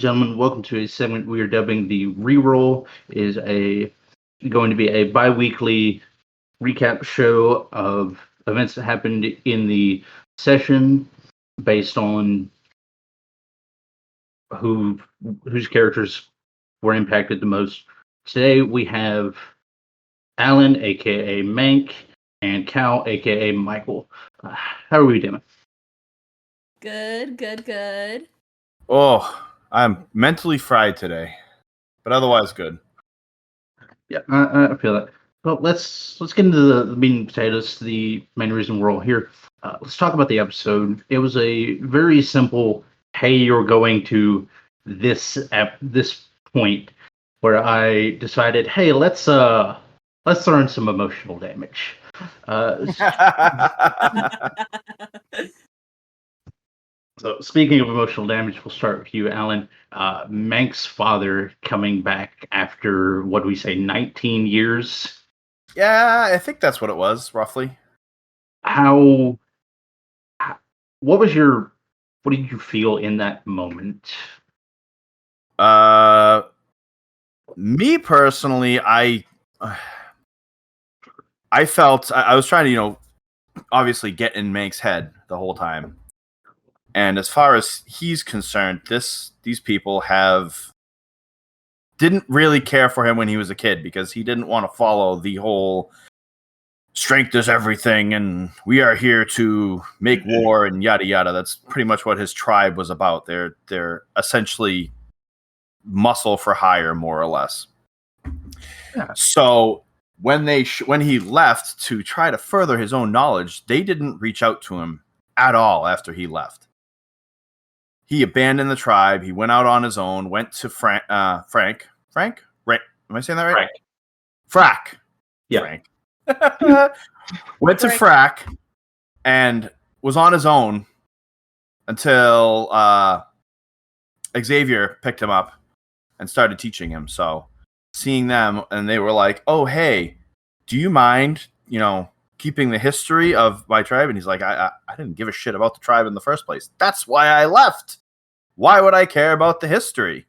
gentlemen, welcome to a segment we are dubbing the reroll. Is a going to be a bi-weekly recap show of events that happened in the session based on who whose characters were impacted the most. Today we have Alan, aka Mank, and Cal, aka Michael. How are we doing? Good. Oh, I'm mentally fried today, but otherwise good. Yeah, I feel that. Well, let's get into the meat and potatoes. The main reason we're all here. Let's talk about the episode. It was a very simple. Hey, you're going to this point where I decided, hey, let's learn some emotional damage. Uh, so speaking of emotional damage, we'll start with you, Alan. Mank's father coming back after what do we say, 19 years. Yeah, I think that's what it was, roughly. how what was your what did you feel in that moment? Uh, Me personally, I felt I was trying to, obviously get in Mank's head the whole time. And as far as he's concerned, these people didn't really care for him when he was a kid because he didn't want to follow the whole strength is everything and we are here to make war and yada yada. That's pretty much what his tribe was about. They're essentially muscle for hire, more or less. Yeah. So when he left to try to further his own knowledge, they didn't reach out to him at all after he left. He abandoned the tribe. He went out on his own, went to Frank. Right? Am I saying that right? Frack. Yeah. Frank. Went to Frack and was on his own until Xavier picked him up and started teaching him. So seeing them, and they were like, oh, hey, do you mind, keeping the history of my tribe? And he's like, I didn't give a shit about the tribe in the first place. That's why I left. Why would I care about the history?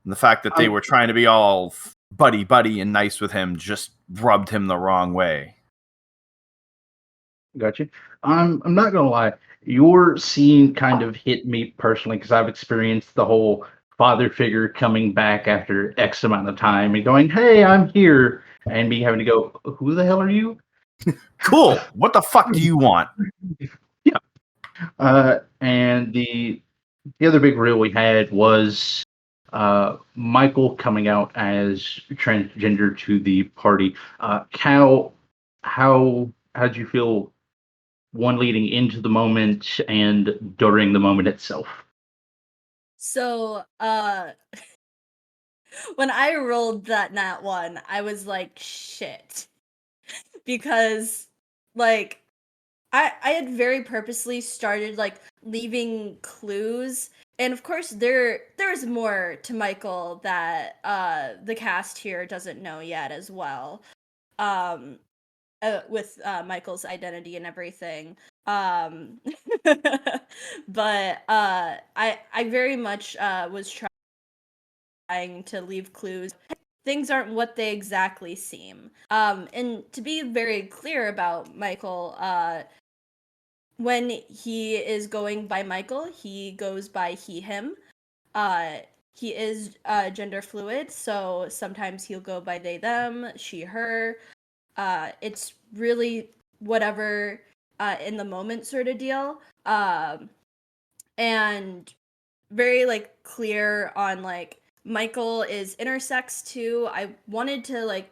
And the fact that they were trying to be all buddy and nice with him just rubbed him the wrong way. Gotcha. I'm not gonna lie, your scene kind of hit me personally because I've experienced the whole father figure coming back after X amount of time and going, hey, I'm here, and me having to go, who the hell are you? Cool. What the fuck do you want? Yeah. And the other big reel we had was Michael coming out as transgender to the party. Cal, how'd you feel one leading into the moment and during the moment itself? So, when I rolled that nat one, I was like, shit. Because, like, I had very purposely started, like, leaving clues. And of course, there's more to Michael that the cast here doesn't know yet as well. With Michael's identity and everything. But I very much was trying to leave clues. Things aren't what they exactly seem. And to be very clear about Michael, when he is going by Michael, he goes by he, him. He is gender fluid, so sometimes he'll go by they, them, she, her. It's really whatever in the moment sort of deal. And very like clear on like Michael is intersex too. I wanted to like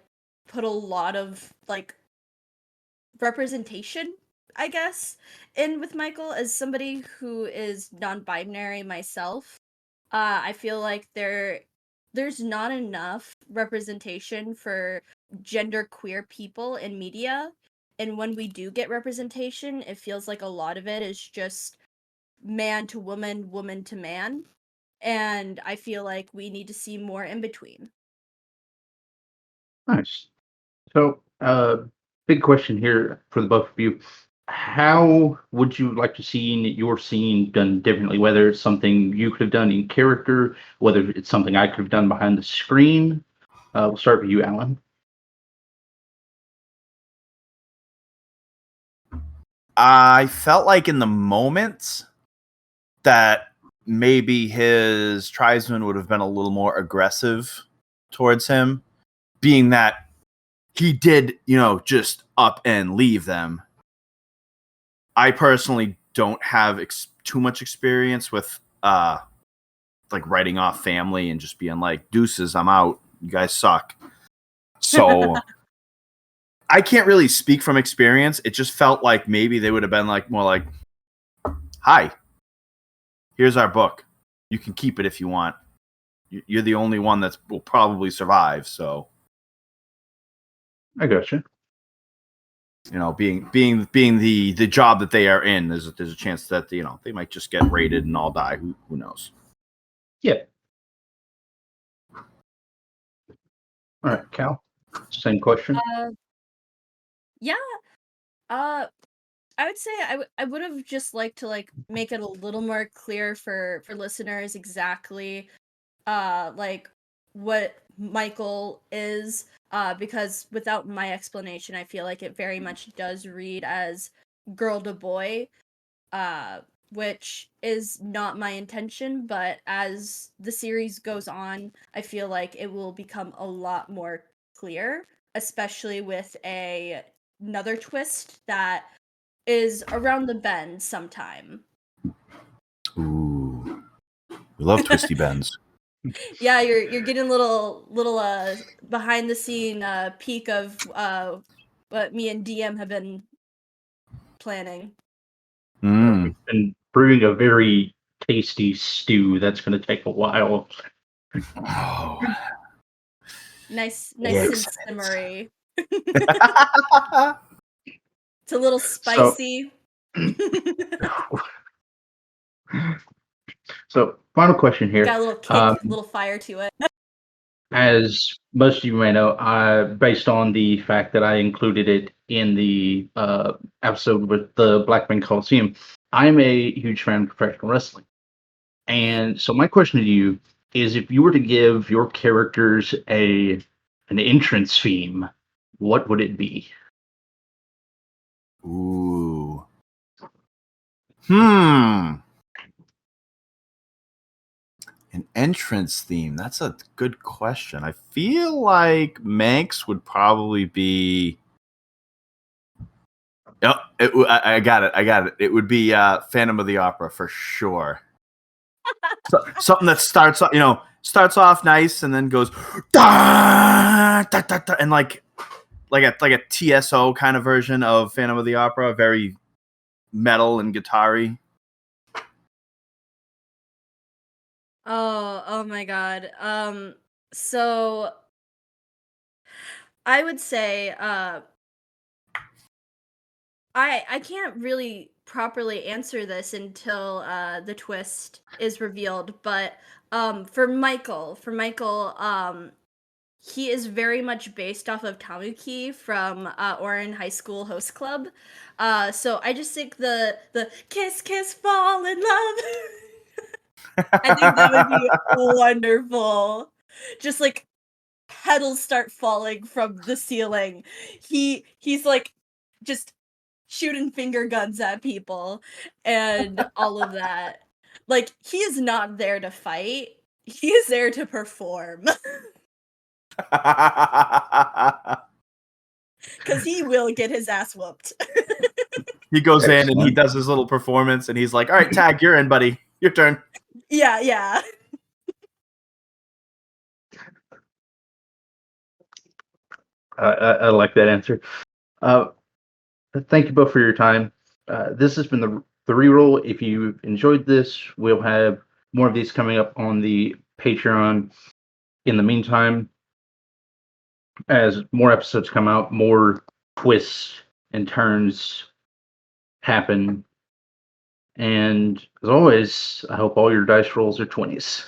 put a lot of like representation, I guess, in with Michael as somebody who is non-binary myself. I feel like there's not enough representation for gender queer people in media, and when we do get representation, it feels like a lot of it is just man to woman, woman to man, and I feel like we need to see more in between. Nice. So, big question here for the both of you. how would you like to see your scene done differently? Whether it's something you could have done in character, whether it's something I could have done behind the screen. We'll start with you, Alan. I felt like in the moments that maybe his tribesmen would have been a little more aggressive towards him, being that he did, just up and leave them. I personally don't have too much experience with like writing off family and just being like, deuces, I'm out. You guys suck. So I can't really speak from experience. It just felt like maybe they would have been like more like, hi, here's our book. You can keep it if you want. You're the only one that will probably survive. So I gotcha. Being the job that they are in, there's a chance that they might just get raided and all die. Who knows? Yeah. All right, Cal. Same question. Yeah. I would say I would have just liked to make it a little more clear for listeners exactly like what Michael is, because without my explanation I feel like it very much does read as girl to boy, which is not my intention, but as the series goes on I feel like it will become a lot more clear, especially with another twist that is around the bend sometime. Ooh, we love twisty bends. Yeah, you're getting a little behind the scene peek of what me and DM have been planning. We've been brewing a very tasty stew that's going to take a while. Oh. Nice Excellent. and simmery. It's a little spicy. So, final question here. Got a little kick, little fire to it. As most of you may know, based on the fact that I included it in the episode with the Black Man Coliseum, I'm a huge fan of professional wrestling. And so my question to you is, if you were to give your characters an entrance theme, what would it be? Ooh. An entrance theme. That's a good question. I feel like Manx would probably be. Oh, I got it. It would be Phantom of the Opera for sure. Something that starts off nice and then goes da, da, da, da, and like a TSO kind of version of Phantom of the Opera, very metal and guitar-y. Oh my god. So I would say I can't really properly answer this until the twist is revealed, but for Michael, he is very much based off of Tanuki from Orin High School Host Club. So I just think the kiss kiss fall in love. I think that would be wonderful. Just like petals start falling from the ceiling. He's like just shooting finger guns at people and all of that. Like, he is not there to fight. He is there to perform. Because he will get his ass whooped. He goes in and he Excellent. does his little performance and he's like, all right, Tag, you're in, buddy. Your turn. Yeah. I like that answer. Thank you both for your time. This has been the reroll. If you enjoyed this, we'll have more of these coming up on the Patreon. In the meantime, as more episodes come out, more twists and turns happen. And as always, I hope all your dice rolls are 20s.